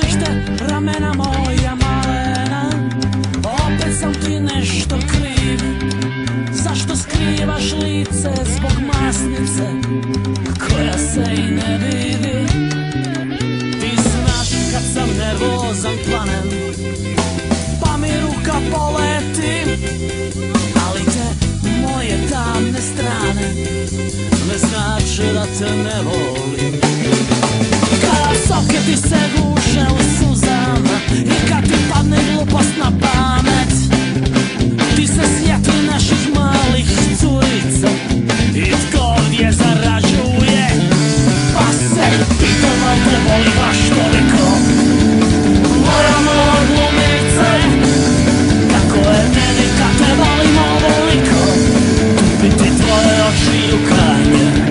Sjetiš te ramena moja malena, opet sam ti nešto kriv. Zašto skrivaš lice zbog masnice koja se i ne vidi? Ti znaš kad sam nervozan planem, pa mi ruka poleti, ali te moje tamne strane ne znače da te ne volim. Kada soketi se guše u suzama i kad ti padne glupost na pamet, ti se sjeti naših malih curica i tko ovdje zarađuje. Pa se pitam, ali te voli baš toliko moja mala glumice, kako je meni kad te volim ovoliko, biti tvoje oči i ukanje.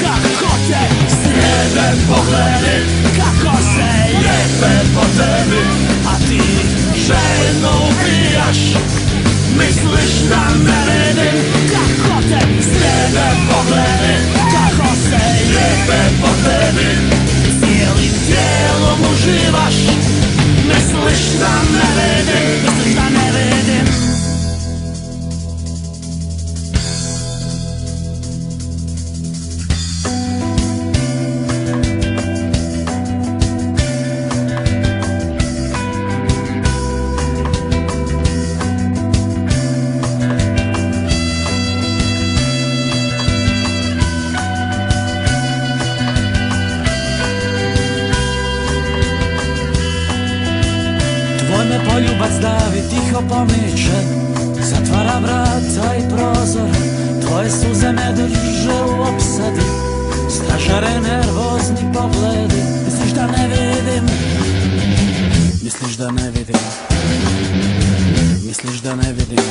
Kako te slijede pogledi, kako se lijepe po tebi, a ti željno ubijaš, misliš da ne vidim. Kako te slijede pogledi, kako se lijepe po tebi, cijelim tijelom uživaš, misliš da ne vidim, misliš da ne vidim. Poljubac davi tiho pomiče, zatvara vrata i prozor, tvoje suze me drže u opsadi, stražare nervozni pogledi. Misliš da ne vidim, misliš da ne vidim, misliš da ne vidim,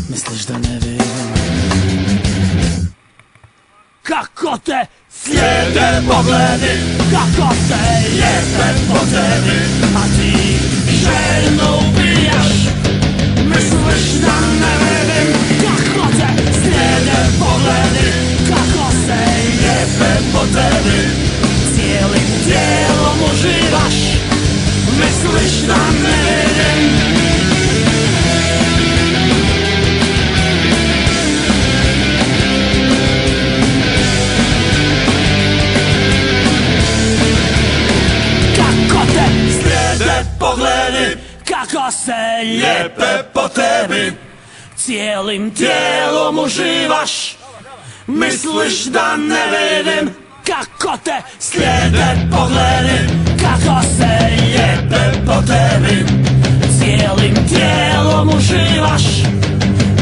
misliš da ne vidim. Kako te slijede pogledi, kako se lijepe po tebi, a ti željno ubijaš, misliš da ne vidim. Kako te slijede pogledi, kako se lijepe po tebi, cijelim tijelom uživaš, misliš da ne vidim. Pogledi, kako se lijepe po tebi, cijelim tijelom uživaš, misliš da ne vidim. Kako te slijede pogledi, kako se lijepe po tebi, cijelim tijelom uživaš,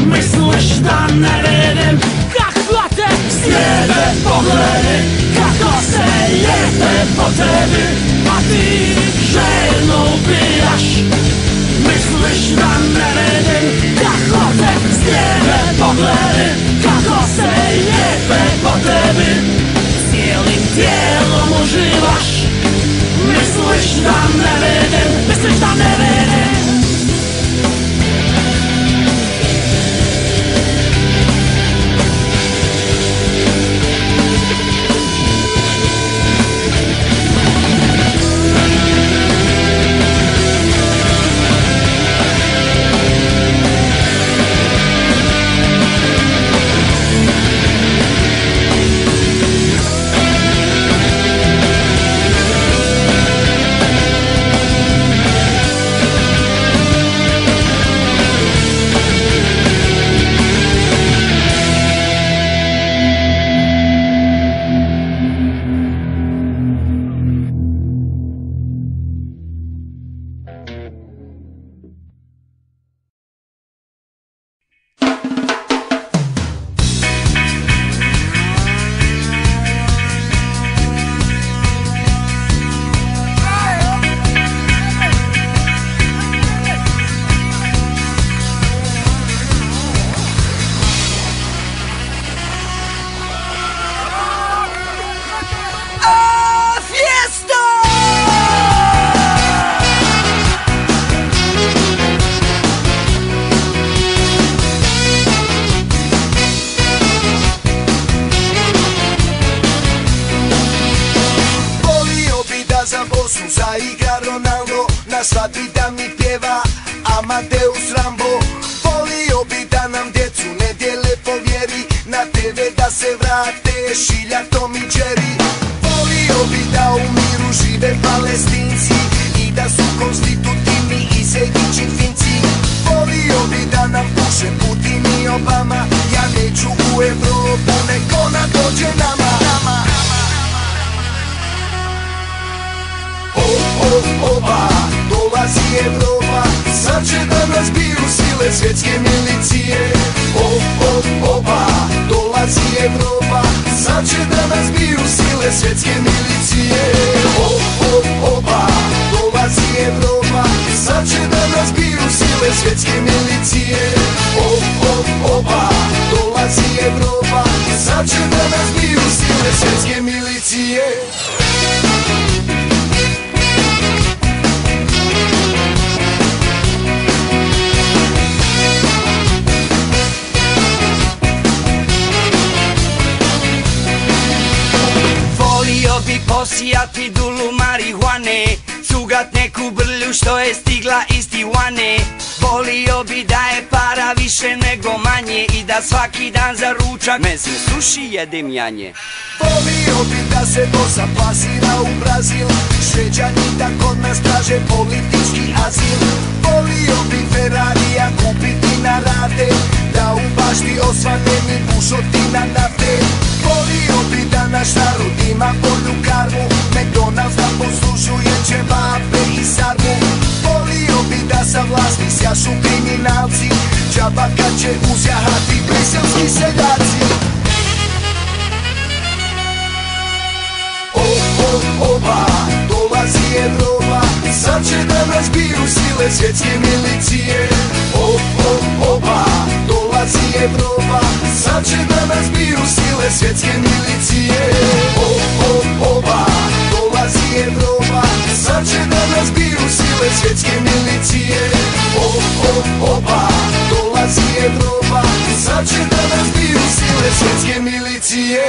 misliš da ne vidim. Kako te slijede pogledi, kako se lijepe po tebi, a ti željno ubijaš, misliš da ne vidim. Kako te slijede pogledi, kako se lijepe po tebi, cijelim tijelom uživaš, misliš da ne vidim, misliš da ne vidim. Amadeus Rambo. Volio bi da nam djecu ne dijele po vjeri, na TV da se vrate Šilja, Tom i Jerry. Volio bi da u miru žive Palestinci i da su konstitutivni i Sejdić i Finci. Volio bi da nam puše Putin i Obama, ja neću u Evropu, nek ona dođe nama. Oba, dolazi Evropa, sad će da nas biju sile svjetske milicije. Oba, dolazi Evropa, sad će da nas biju sile svjetske milicije. Oba, dolazi Evropa, sad će da nas biju sile svjetske milicije. Oba, dolazi Evropa, sad će da nas biju sile svjetske milicije. Posijati dulu marihuane, cugat neku brlju što je stigla iz Tijuane. Volio bi da je para više nego manje i da svaki dan za ručak mesne suši jedem janje. Volio bi da se Bosa plasira u Brazil, Šveđani da kod nas traže politički azil. Volio bi Ferrarija kupiti na rate, da u bašti osvane mi bušotina nafte. Volio bi da naš narod ima bolju karmu, McDonald's da poslužuje ćevape i sarmu. Volio bi da sa vlasti sjašu kriminalci, džaba kad će uzjahati briselski seljaci. Oba, dolazi Evropa, sad će da nas biju sile svjetske milicije. Oba, dolazi Evropa, sad će da nas biju sile svjetske milicije. Oba, dolazi Evropa, sad će da nas biju sile svjetske milicije. Oba, dolazi Evropa, sad će da nas biju sile svjetske milicije.